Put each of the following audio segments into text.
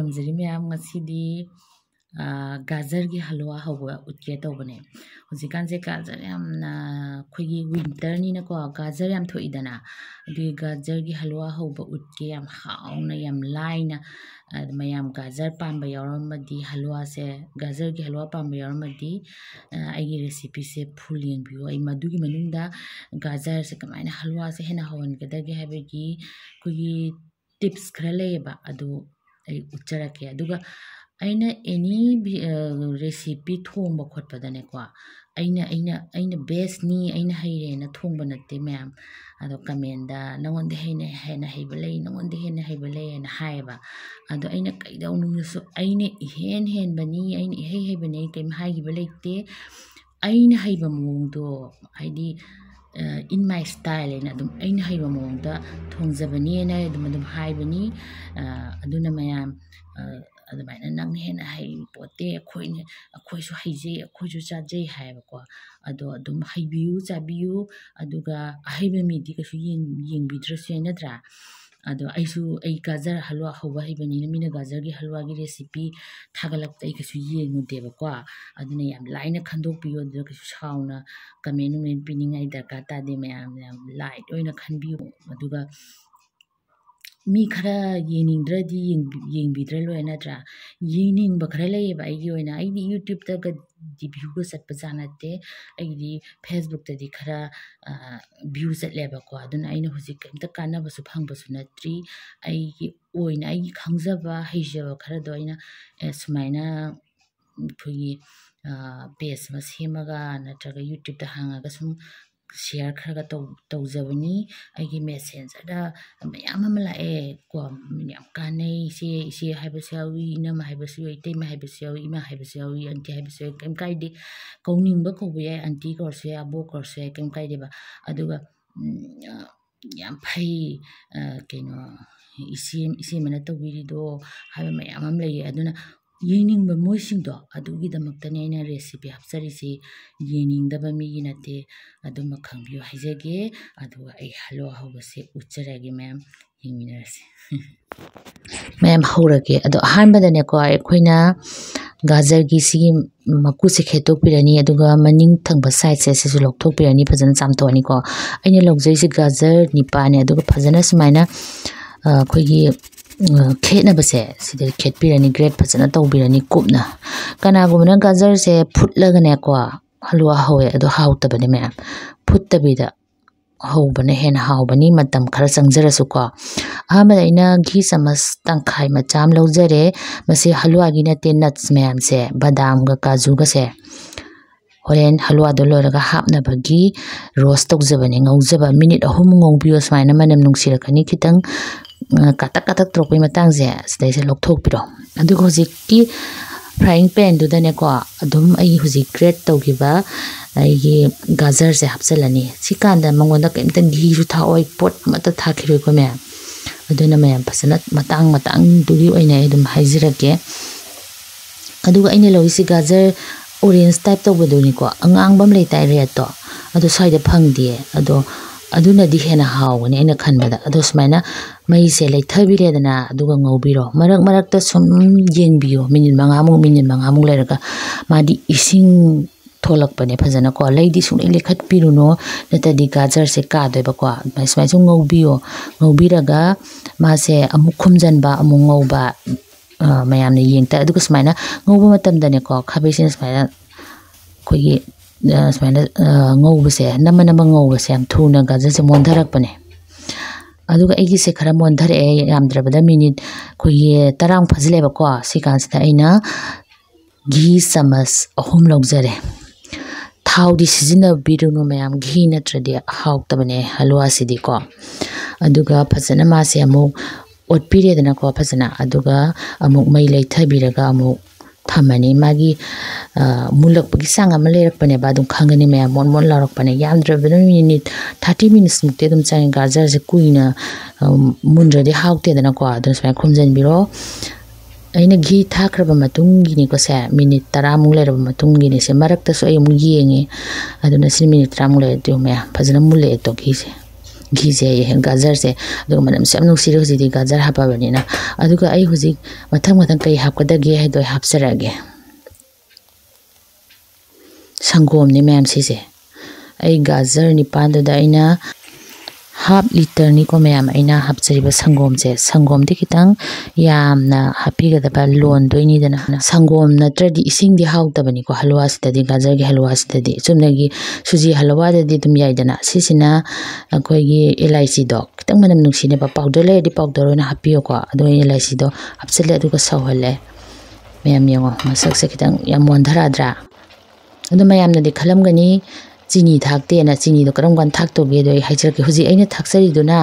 tamjari mayam ngasidi gajar gi halwa hawwa utke tawbane hujikan je gajar yamna khogi winter ni na ko gajar yam thoidana adi gajar gi halwa hawba utke yam hauna yam laina mayam gajar pamba yaramadi halwa se gajar gi halwa pamba yaramadi aigi recipe se full yengbiyo ai madugi manunda gajar se kamaina halwa se hena hawan gadagi habegi khogi tips khara leba adu ai ucharake aduga aina any recipe thongba khotpadane ko aina best ni aina haire na thongba natte mayam ado comment da nangonde hena haibale nangonde hena haibale na haiba ado aina kaidawnu so aina hen bani aina hei bani kem haigiba leite aina haiba mongdo haidi in my style na dum aina haiba mongda thongjabani na dum haibani aduna mayam adamaina nang hena hai pote khoisu haije khoisu chaje haibako ado adum haibiu chabiu aduga haibe midi kasu yengbidrasu yanadra ado ai gajar halwa hawba haibani na mina gajar gi halwa gi recipe thagalak tai kasu yengudebako aduna yam laina khandok piyo ado kasu sauna comment men piningai darka ta de mayam light oina khanbiu aduga mi khara yeningdradi yengbidra loinadra yeningba khara leyeba aigi oina aidi youtube ta ga view ga satpa janate aidi facebook ta di khara view satleba ko aduna aina hujik kamta kanaba su phangba su natri aigi oina aigi khangjaba haijaba khara do aina sumaina phugi page ma semaga natraga youtube ta hangaga sum share kharaga tawjabani aigi messenger da mayam ama lae ko yam kanai se haibasawi inama haibasawi itema haibasawi ima haibasawi anti haibasawi kem kaide kauningba kobe anti korse abo korse kem kaide ba aduga yam phai keno isi mana tawiri do haiba mayam am lay aduna yeningba moisingdo adugi damaktane ina recipe hapsarisi yeningdaba migi nate aduma khangbiyo haijage aduga ai halwa hawbase ucharage mayam yengminarase mayam hawrage ado ahanbadane ko aikoina gajar gi sigi maku se khetok pirani aduga maning thangba side se se lokthok pirani phajana chamtoni ko aina logjai se gajar nipane aduga phajana sumaina khoigi khetna base sida khet pirani grade phajana tawbirani kupna kanagumna gajar se phutlagane ko halwa hawe ado hawtabane mayam phuttabida hawbane hena hawbani matam khara changjarasu ko ahamada ina ghi samas tangkhai macham lawjare mase halwa gi nate nuts mayam se badam ga kaju ga se horen halwa do loraga hapna bagi roast tawjabane ngaujaba minute ahum ngongbiyo smaina manam nungsirakani khitang katak tropi matang je sidai se lokthok piro adu hojiki frying pan du dane ko adum ai hoji grate tawgiba ai gajar se hapsalani sikanda mangonda kemta ghi ju tha oi pot mata tha khiroi ko me aduna mayam phasana matang duri oina adum haijirake aduga aina lawisi gajar orange type tawbaduni ko angangbam leitai re to adu saida phangdi ado aduna di hena hawani aina khanbada ado smaina mai se leithabiredana aduga ngobiro marak ta sum yengbiyo minute mangamung leraga madi ising tholak pane phajana ko leidi sung lekhat piruno nata di gajar se ka doiba ko mai sung ngobiraga ma se amu khumjanba amu ngoba mayamne yengta aduga smaina ngoba matamdane ko khabesin smaina khogi smaina ngobase nama ngobase am thuna gajar se mondharak pane aduga aigi se khara mondhare yamdrabada minute khogi tarang phajleba ko sikansita aina ghi samas ahum logjare thawdi sizina biruno mayam ghi natradi hawtabane halwa sidi ko aduga phajana ma se amuk otpiredana ko phajana aduga amuk mai leithabiraga amuk thamani magi mulak pagi sang amale rakpane badum khangani me mon larok pane yamdrabana minute 30 minutes mukte dum chang gajar je kuina munradi hawte dana ko adun sai khumjan biro aina ghi thakraba matungi ni ko sa minute 10 mung leraba matungi ni se marak ta so ay mu yengi aduna sin minute 10 mung le tu me phajana mule to ghi se ghise gajar se aduga manam se amnu siri hojidi gajar hapabani na aduga ai hoji mathang mathang kai hapkadage hai doi hapsarage sangom ni ma'am si se ai gajar ni panda da aina half liter ni ko ma'am aina hapchariba sangom se sangom de kitang yamna happy ga da lon doi ni dana sangom na tradi ising di hauttabani ko halwa sitadi gajar gi halwa sitadi chumnagi suji halwa da di dum yai dana sisina akoi gi elaichi do kitang manam nungsine ba powder le di powder na happy ko ado elaichi do hapsale aduga sawhale ma'am yango masak se kitang yam mondhara dra ado ma'am na di khalam gani chini thakte na chini do karam gan thak to ge do haijar ke huji aina thaksari do na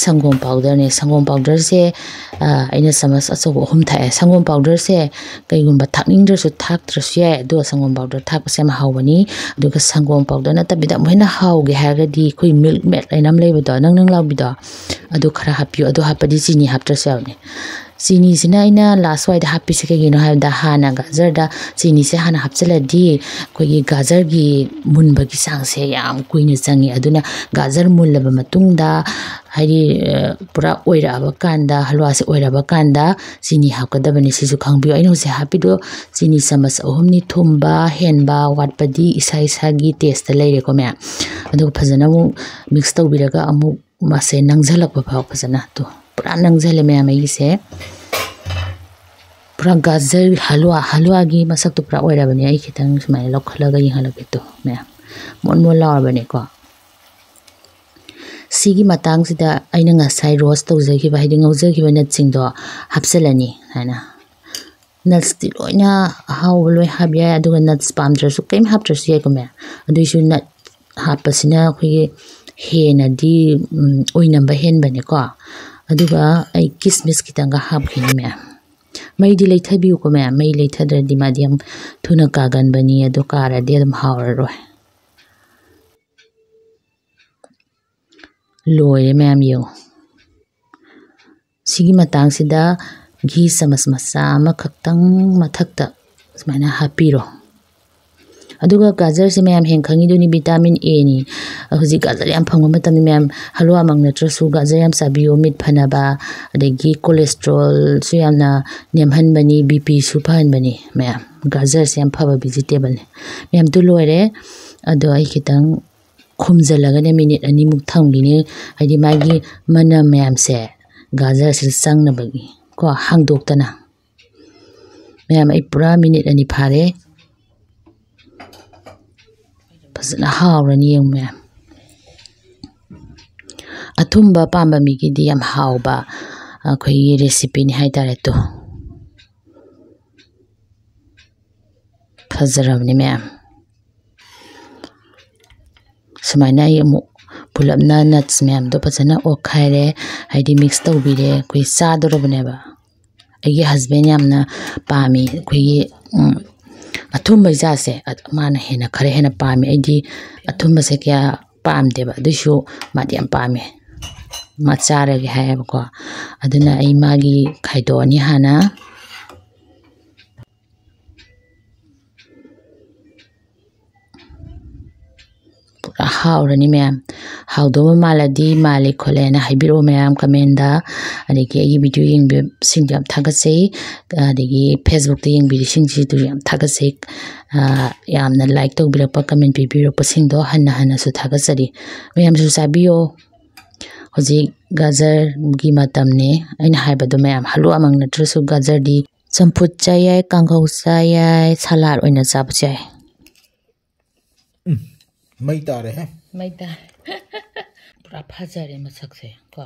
sangom powder ne sangom powder se aina samas aso hum thae sangom powder se kai gun ba thakning dra su thak trasye do sangom powder thak sem hawani do ka sangom powder na tabida mohina haw ge ha ga di khoi milk met ainam lei do nang law bi do ado khara hapyo ado hapadi chini haptra se ne chini sina ina last wide happy se ke gino ha da hana gajar da chini se hana hapchala di koi gi gajar gi munba gi sang se yam kuina changi aduna gajar mullaba matung da hari pura oira ba kanda halwa se oira ba kanda chini hakadabani sisu khangbi aino se happy do chini samas ohumni thumba henba watpadi isa isa gi taste leire ko me adu phajana mu mix tawbiraga amu mase nangjalak ba phau phajana to pura nangjale me amai se pura gajar halwa gi masak to pura oira bani ai khitang smai lokhalaga yihalake to me mon lawa bani ko sigi matang sida aina ngasai roast tawjaki ba hiding awjaki ba nut sing do hapselani hana nuts ti loina how loi habya aduga nuts pamdra su kaim haptra su ko me aduisu nut hapasina khoi hena di oinamba hen bani ko aduga ai kismis kitanga hapkhini me mai di leithabi ko me mai leithadra di madiam thuna kagan bani adu kara de dum hawro loire ma'am yo sigi matang sida ghi samas masa ma khaktang mathakta smaina hapiro aduga gajar se ma'am heng khangi duni vitamin A ni huji gajar yam phangwa matam ma'am halwa mangna trasu gajar yam sabiyo mit phanaba adegi cholesterol su yamna nemhan bani BP su phan bani ma'am gajar se yam phaba vegetable ma'am tu loire ado ai kitang khumjalaga ne minute ani muk thamgini haidi magi mana ma'am se gajar se sangna bagi ko hangdoktana ma'am ai pura minute ani phare phasna hawrani yang ma'am athumba pamba migi di yam hawba khoi recipe ni haitare to phajarabni ma'am samaina yamu pulapna nuts ma'am do phajana okhaire haidi mix tawbire khoi sadorobne ba agi husband yamna pami khoi athumba jase mana hena khare hena pami aidi athumba se kya pamde ba dusu madiam pami machara gi hayab ko aduna ai magi khaido ni hana pura hawrani ma'am hawdo maladi mali khole na haibiro ma'am kamenda adegi ai video ying be sing jam thagasei adegi Facebook te ying bi sing ji tu yam thagasei yamna like to bilakpa comment bi biro pasing do hanna su thagasari ma'am su sabiyo hoji gajar gi matam ne aina haibado ma'am halu amang na trusu gajar di champut chayai kangau chayai salad oina chap chai mai tare hai mai ta pura phajare masak se ko